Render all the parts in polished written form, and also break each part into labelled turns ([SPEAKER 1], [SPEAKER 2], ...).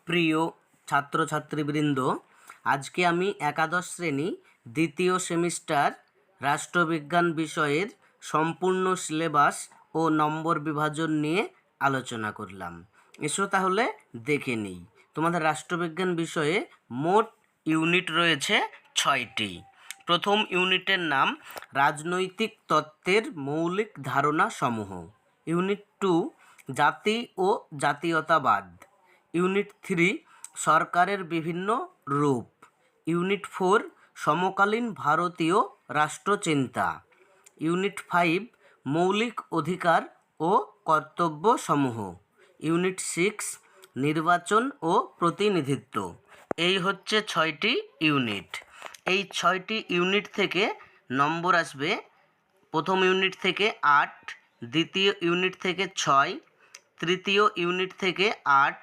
[SPEAKER 1] প্রিয় ছাত্রছাত্রীবৃন্দ, আজকে আমি একাদশ শ্রেণী দ্বিতীয় সেমিস্টার রাষ্ট্রবিজ্ঞান বিষয়ের সম্পূর্ণ সিলেবাস ও নম্বর বিভাজন নিয়ে আলোচনা করলাম। এসো তাহলে দেখে নিই। তোমাদের রাষ্ট্রবিজ্ঞান বিষয়ে মোট ইউনিট রয়েছে 6টি। প্রথম ইউনিটের নাম রাজনৈতিক তত্ত্বের মৌলিক ধারণা সমূহ। ইউনিট 2 জাতি ও জাতীয়তাবাদ। ইউনিট 3 সরকারের বিভিন্ন রূপ। ইউনিট 4 সমকালীন ভারতীয় রাষ্ট্রচিন্তা। ইউনিট 5 মৌলিক অধিকার ও কর্তব্য সমূহ। ইউনিট 6 নির্বাচন ও প্রতিনিধিত্ব। এই হচ্ছে 6টি ইউনিট। এই 6টি ইউনিট থেকে নম্বর আসবে প্রথম ইউনিট থেকে 8, দ্বিতীয় ইউনিট থেকে 6, তৃতীয় ইউনিট থেকে 8,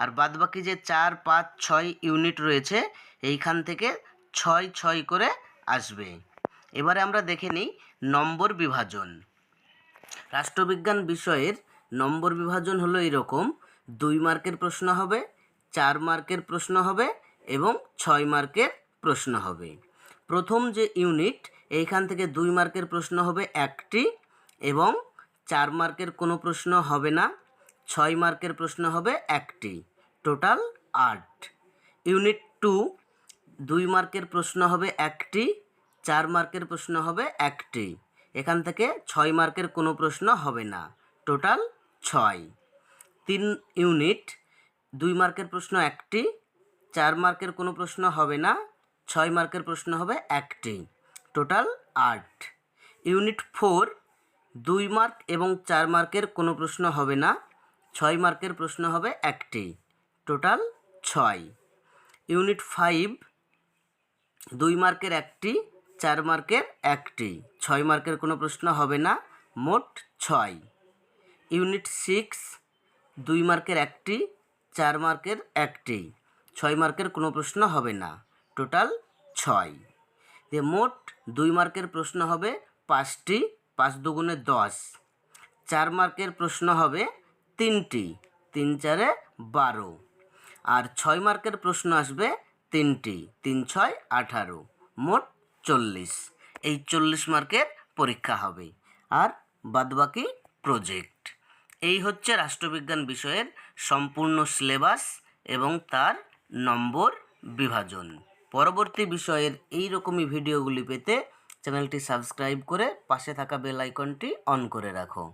[SPEAKER 1] আর বাদবাকি যে 4, 5, 6 ইউনিট রয়েছে এইখান থেকে 6 করে আসবে। এবারে আমরা দেখে নিই নম্বর বিভাজন। রাষ্ট্রবিজ্ঞান বিষয়ের নম্বর বিভাজন হলো এরকম: 2 মার্কের প্রশ্ন হবে, 4 মার্কের প্রশ্ন হবে এবং 6 মার্কের প্রশ্ন হবে। প্রথম যে ইউনিট এইখান থেকে 2 মার্কের প্রশ্ন হবে 1টি এবং 4 মার্কের কোনো প্রশ্ন হবে না, 6 মার্কের প্রশ্ন হবে 1টি, টোটাল 8। ইউনিট 2 2 মার্কের প্রশ্ন হবে 1টি, 4 মার্কের প্রশ্ন হবে 1টি, এখান থেকে 6 মার্কের কোনো প্রশ্ন হবে না, টোটাল 6। 3 ইউনিট 2 মার্কের প্রশ্ন 1টি, 4 মার্কের কোনো প্রশ্ন হবে না, 6 মার্কের প্রশ্ন হবে 1টি, টোটাল 8। ইউনিট 4 2 মার্ক এবং 4 মার্কের কোনো প্রশ্ন হবে না, 6 মার্কের প্রশ্ন হবে 1টি, টোটাল 6। ইউনিট 5 2 মার্কের 1টি, 4 মার্কের 1টি, 6 মার্কের কোনো প্রশ্ন হবে না, মোট 6। ইউনিট 6 2 মার্কের 1টি, 4 মার্কের 1টি, 6 মার্কের কোনো প্রশ্ন হবে না, টোটাল 6। দিয়ে মোট 2 মার্কের প্রশ্ন হবে 5টি, 5 দুগুণে 10। 4 মার্কের প্রশ্ন হবে 3টি, 3 4 12। আর 6 মার্কের প্রশ্ন আসবে 3টি, 3 6 18, মোট 40। এই 40 মার্কের পরীক্ষা হবে, আর বাদবাকি প্রজেক্ট। এই হচ্ছে রাষ্ট্রবিজ্ঞান বিষয়ের সম্পূর্ণ সিলেবাস এবং তার নম্বর বিভাজন। পরবর্তী বিষয়ের এই রকমই ভিডিওগুলি পেতে চ্যানেলটি সাবস্ক্রাইব করে পাশে থাকা বেল আইকনটি অন করে রাখো।